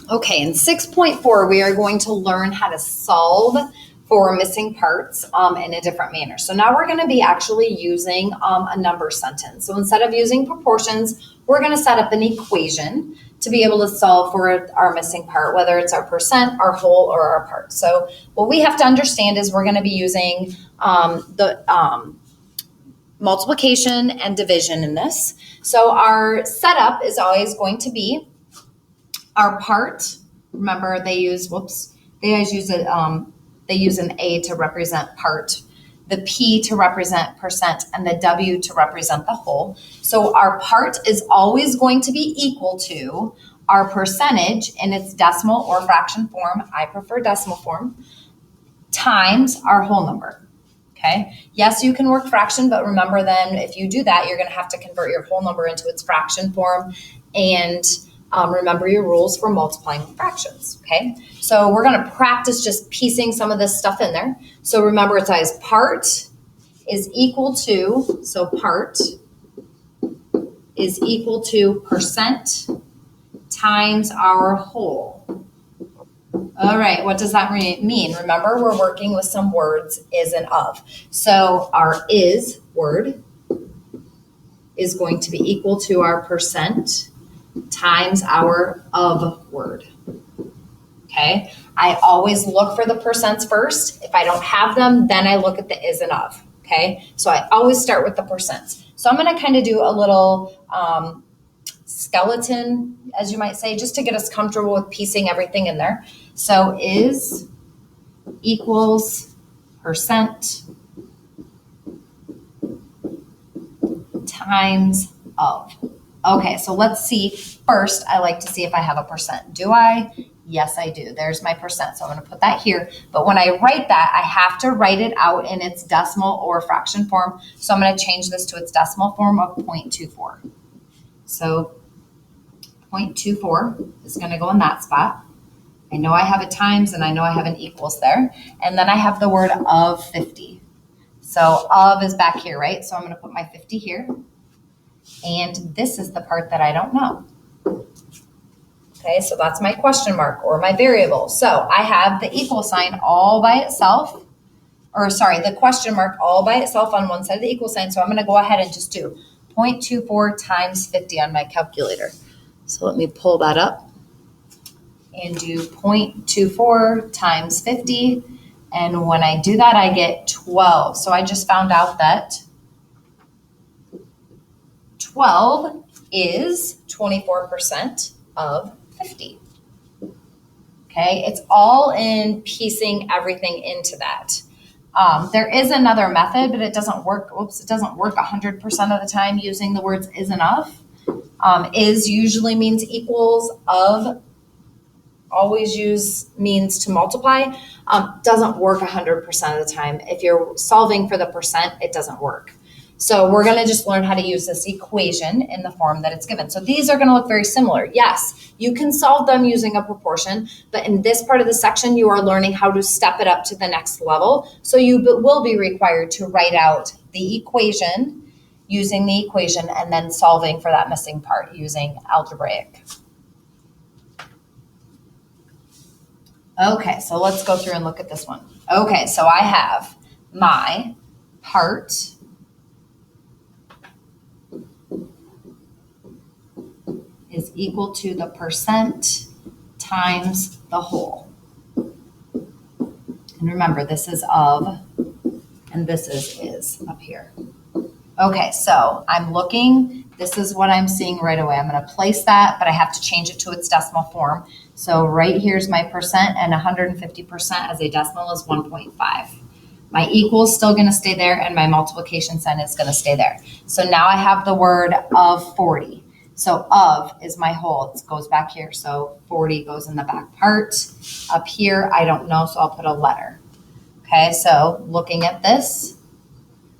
Okay, in 6.4, we are going to learn how to solve for missing parts in a different manner. So now we're going to be actually using a number sentence. So instead of using proportions, we're going to set up an equation to be able to solve for our missing part, whether it's our percent, our whole, or our part. So what we have to understand is we're going to be using the multiplication and division in this. So our setup is always going to be our part. Remember, they always use it. They use an A to represent part, the P to represent percent, and the W to represent the whole. So our part is always going to be equal to our percentage in its decimal or fraction form. I prefer decimal form, times our whole number. Okay. Yes, you can work fraction, but remember then if you do that, you're going to have to convert your whole number into its fraction form, and remember your rules for multiplying fractions. Okay. So we're going to practice just piecing some of this stuff in there. So remember, it's always part is equal to, so part is equal to percent times our whole. All right, what does that mean? Remember, we're working with some words, is and of. So our is word is going to be equal to our percent times our of word. Okay, I always look for the percents first. If I don't have them, then I look at the is and of. Okay, so I always start with the percents. So I'm going to kind of do a little skeleton, as you might say, just to get us comfortable with piecing everything in there. So is equals percent times of. Okay, so let's see. First, I like to see if I have a percent. Do I? Yes, I do. There's my percent. So I'm going to put that here. But when I write that, I have to write it out in its decimal or fraction form. So I'm going to change this to its decimal form of 0.24. So 0.24 is going to go in that spot. I know I have a times and I know I have an equals there. And then I have the word of 50. So of is back here, right? So I'm going to put my 50 here. And this is the part that I don't know. Okay, so that's my question mark or my variable. So I have the equal sign all by itself, or sorry, the question mark all by itself on one side of the equal sign. So I'm going to go ahead and just do 0.24 times 50 on my calculator. So let me pull that up and do 0.24 times 50. And when I do that, I get 12. So I just found out that 12 is 24% of 50. Okay, it's all in piecing everything into that. There is another method, but it doesn't work. It doesn't work 100% of the time using the words is and of. Is usually means equals, of always means to multiply. Doesn't work 100% of the time. If you're solving for the percent, it doesn't work. So we're going to just learn how to use this equation in the form that it's given. So these are going to look very similar. Yes, you can solve them using a proportion, but in this part of the section, you are learning how to step it up to the next level. So you will be required to write out the equation, using the equation, and then solving for that missing part using algebraic. Okay, so let's go through and look at this one. Okay, so I have my part is equal to the percent times the whole. And remember, this is of, and this is up here. Okay, so I'm looking, this is what I'm seeing right away. I'm going to place that, but I have to change it to its decimal form. So right here's my percent, and 150% as a decimal is 1.5. My equal is still going to stay there, and my multiplication sign is going to stay there. So now I have the word of 40. So of is my whole. It goes back here. So 40 goes in the back part. Up here, I don't know, so I'll put a letter. Okay, so looking at this,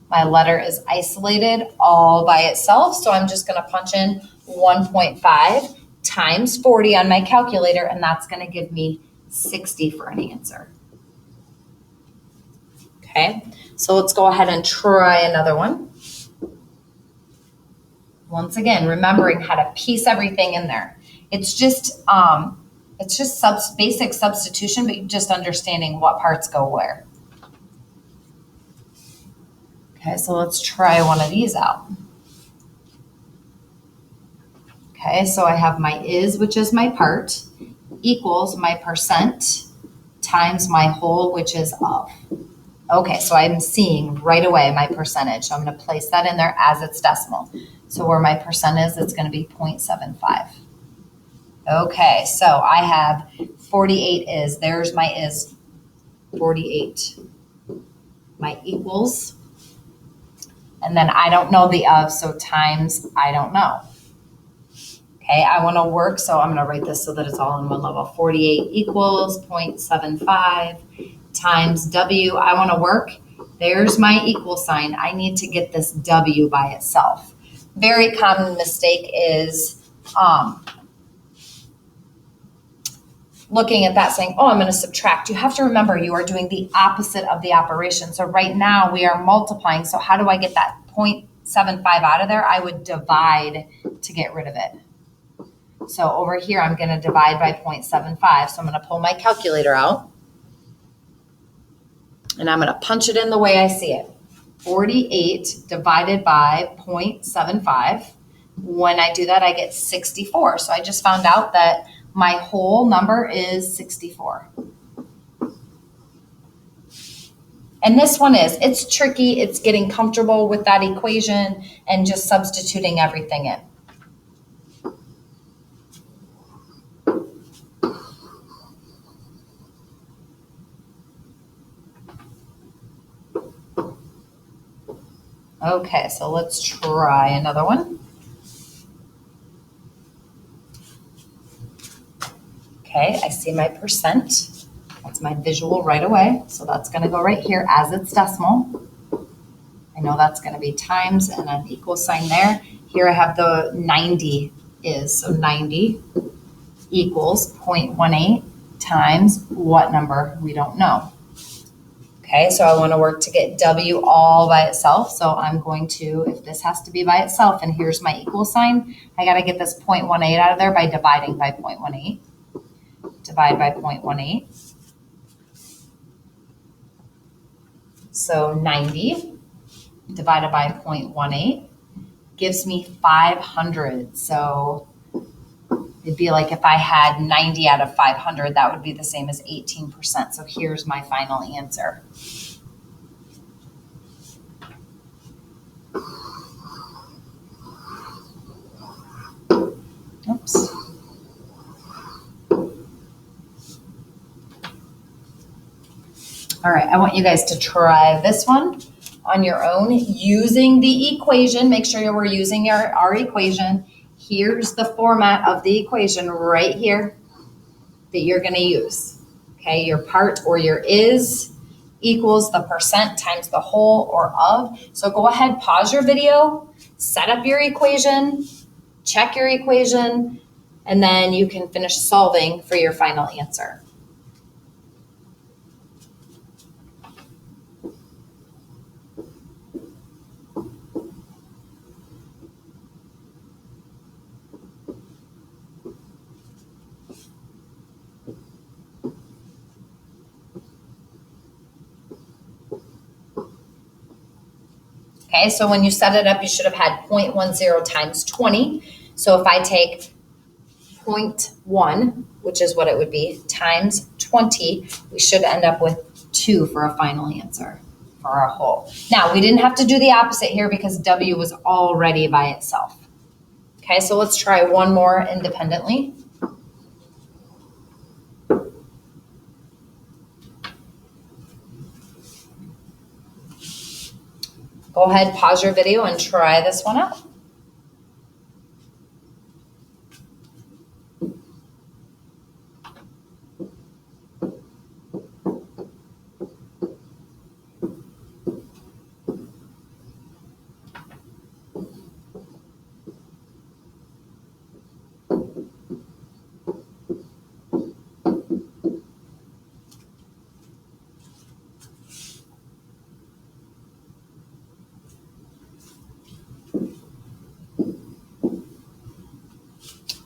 my letter is isolated all by itself. So I'm just going to punch in 1.5 times 40 on my calculator, and that's going to give me 60 for an answer. Okay, so let's go ahead and try another one. Once again, remembering how to piece everything in there. It's just It's just basic substitution, but just understanding what parts go where. Okay, so let's try one of these out. Okay, so I have my is, which is my part, equals my percent times my whole, which is of. Okay, so I'm seeing right away my percentage. So I'm going to place that in there as its decimal. So where my percent is, it's going to be 0.75. Okay, so I have 48 is. There's my is, 48. My equals. And then I don't know the of, so times I don't know. Okay, I want to work, so I'm going to write this so that it's all in one level. 48 equals 0.75 times W. I want to work. There's my equal sign. I need to get this W by itself. Very common mistake is looking at that saying, oh, I'm going to subtract. You have to remember you are doing the opposite of the operation. So right now we are multiplying. So how do I get that 0.75 out of there? I would divide to get rid of it. So over here, I'm going to divide by 0.75. So I'm going to pull my calculator out. And I'm going to punch it in the way I see it. 48 divided by 0.75. When I do that, I get 64. So I just found out that my whole number is 64. And this one it's tricky. It's getting comfortable with that equation and just substituting everything in. Okay, so let's try another one. Okay, I see my percent. That's my visual right away. So that's going to go right here as its decimal. I know that's going to be times and an equal sign there. Here I have the 90 is. So 90 equals 0.18 times what number? We don't know. Okay, so I want to work to get W all by itself. So I'm going to, if this has to be by itself, and here's my equal sign, I got to get this 0.18 out of there by dividing by 0.18. Divide by 0.18. So 90 divided by 0.18 gives me 500. So it'd be like if I had 90 out of 500, that would be the same as 18%. So here's my final answer. Oops. All right, I want you guys to try this one on your own using the equation. Make sure we're using our equation. Here's the format of the equation right here that you're going to use. Okay, your part or your is equals the percent times the whole or of. So go ahead, pause your video, set up your equation, check your equation, and then you can finish solving for your final answer. Okay, so when you set it up, you should have had 0.10 times 20. So if I take 0.1, which is what it would be, times 20, we should end up with 2 for a final answer for our whole. Now, we didn't have to do the opposite here because W was already by itself. Okay, so let's try one more independently. Go ahead, pause your video and try this one out.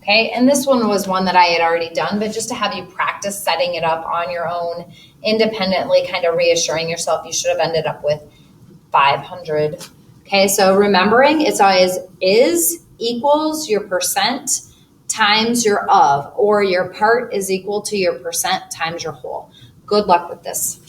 Okay, and this one was one that I had already done, but just to have you practice setting it up on your own independently, kind of reassuring yourself you should have ended up with 500. Okay, so remembering it's always is equals your percent times your of, or your part is equal to your percent times your whole. Good luck with this.